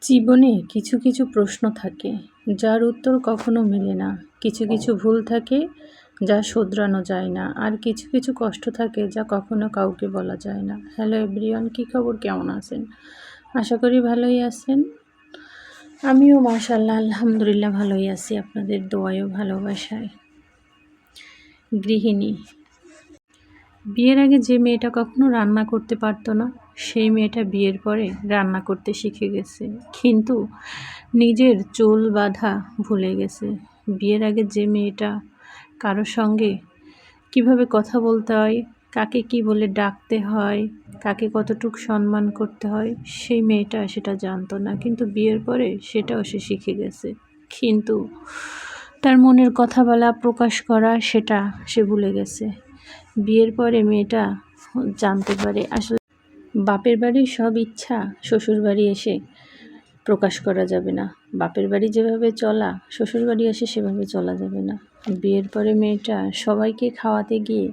জীবনে কিছু কিছু প্রশ্ন থাকে যার উত্তর কখনো মেলে না। কিছু কিছু ভুল থাকে যা শোধরানো যায় না। আর কিছু কিছু কষ্ট থাকে যা কখনো কাউকে বলা যায় না। হ্যালো এভরিওয়ান, কী খবর, কেমন আছেন? আশা করি ভালোই আছেন। আমিও মাশাআল্লাহ আলহামদুলিল্লাহ ভালোই আছি, আপনাদের দোয়ায় ও ভালোবাসায়। গৃহিণী। বিয়ের আগে যে মেয়েটা কখনো রান্না করতে পারতো না, সেই মেয়েটা বিয়ের পরে রান্না করতে শিখে গেছে, কিন্তু নিজের চুল বাঁধা ভুলে গেছে। বিয়ের আগে যে মেয়েটা কারোর সঙ্গে কিভাবে কথা বলতে হয়, কাকে কি বলে ডাকতে হয়, কাকে কতটুকু সম্মান করতে হয়, সেই মেয়েটা সেটা জানতো না, কিন্তু বিয়ের পরে সেটাও সে শিখে গেছে। কিন্তু তার মনের কথা বলা, প্রকাশ করা, সেটা সে ভুলে গেছে। বিয়ের পরে মেয়েটা জানতে পারে আসলে বাপের বাড়ির সব ইচ্ছা শ্বশুর বাড়ি এসে প্রকাশ করা যাবে না। বাপের বাড়ি যেভাবে চলা, শ্বশুর বাড়ি এসে সেভাবে চলা যাবে না। বিয়ের পরে মেয়েটা সবাইকে খাওয়াতে গিয়ে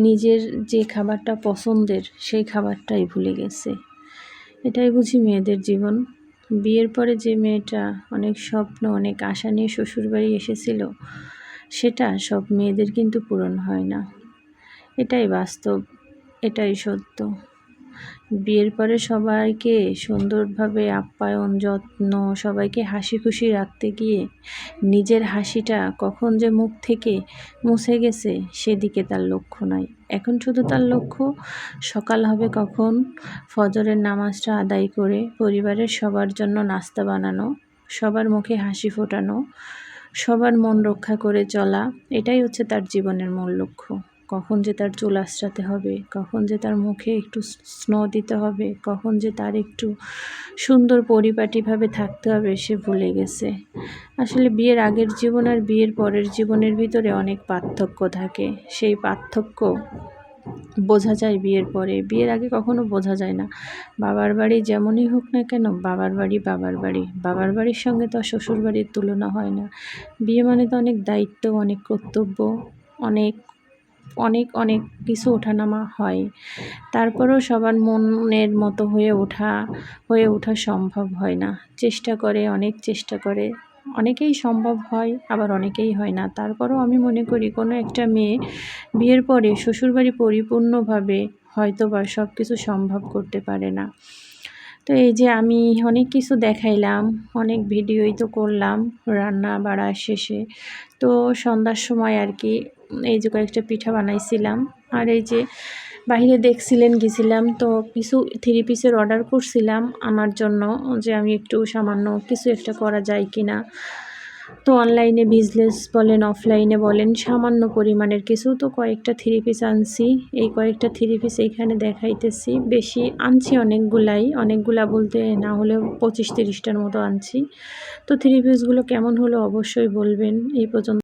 নিজের যে খাবারটা পছন্দের সেই খাবারটাই ভুলে গেছে। এটাই বুঝি মেয়েদের জীবন। বিয়ের পরে যে মেয়েটা অনেক স্বপ্ন, অনেক আশা নিয়ে শ্বশুর বাড়ি এসেছিল, সেটা সব মেয়েদের কিন্তু পূরণ হয় না। এটাই বাস্তব, এটাই সত্য। বিয়ের পরে সবাইকে সুন্দরভাবে আপ্যায়ন, যত্ন, সবাইকে হাসি খুশি রাখতে গিয়ে নিজের হাসিটা কখন যে মুখ থেকে মুছে গেছে সেদিকে তার লক্ষ্য নাই। এখন শুধু তার লক্ষ্য সকাল হবে কখন, ফজরের নামাজটা আদায় করে পরিবারের সবার জন্য নাস্তা বানানো, সবার মুখে হাসি ফোটানো, সবার মন রক্ষা করে চলা। এটাই হচ্ছে তার জীবনের মূল লক্ষ্য। কখন যে তার চুল আঁচড়াতে হবে, কখন যে তার মুখে একটু স্নো দিতে হবে, কখন যে তার একটু সুন্দর পরিপাটিভাবে থাকতে হবে, সে ভুলে গেছে। আসলে বিয়ের আগের জীবন আর বিয়ের পরের জীবনের ভিতরে অনেক পার্থক্য থাকে। সেই পার্থক্য বোঝা যায় বিয়ের পরে, বিয়ের আগে কখনো বোঝা যায় না। বাবার বাড়ি যেমনই হোক না কেন, বাবার বাড়ি বাবার বাড়ি, বাবার বাড়ির সঙ্গে তো শ্বশুর বাড়ির তুলনা হয় না। বিয়ে মানে তো অনেক দায়িত্ব, অনেক কর্তব্য, অনেক অনেক অনেক কিছু ওঠানামা হয়। তারপরেও সবার মনের মতো হয়ে ওঠা সম্ভব হয় না। চেষ্টা করে, অনেক চেষ্টা করে, অনেকেই সম্ভব হয়, আবার অনেকেই হয় না। তারপরেও আমি মনে করি কোনো একটা মেয়ে বিয়ের পরে শ্বশুরবাড়ি পরিপূর্ণভাবে হয়তোবা সব কিছু সম্ভব করতে পারে না। তো এই যে আমি অনেক কিছু দেখাইলাম, অনেক ভিডিওই তো করলাম রান্না বাড়ার শেষে। তো সন্ধ্যার সময় আর কি এই যে কয়েকটা পিঠা বানাইছিলাম, আর এই যে বাইরে দেখছিলেন গেছিলাম, তো কিছু 3 পিসের অর্ডার করছিলাম আমার জন্য, যে আমি একটু সামান্য কিছু একটা করা যায় কিনা। তো অনলাইনে বিজনেস বলেন, অফলাইনে বলেন, সামান্য পরিমাণের কিছু তো কয়েকটা 3 পিস আনছি। এই কয়েকটা 3 পিস এইখানে দেখাইতেছি। বেশি আনছি অনেকগুলা বলতে না হলেও 25-30টার মতো আনছি। তো 3 পিসগুলো কেমন হলো অবশ্যই বলবেন। এই পর্যন্ত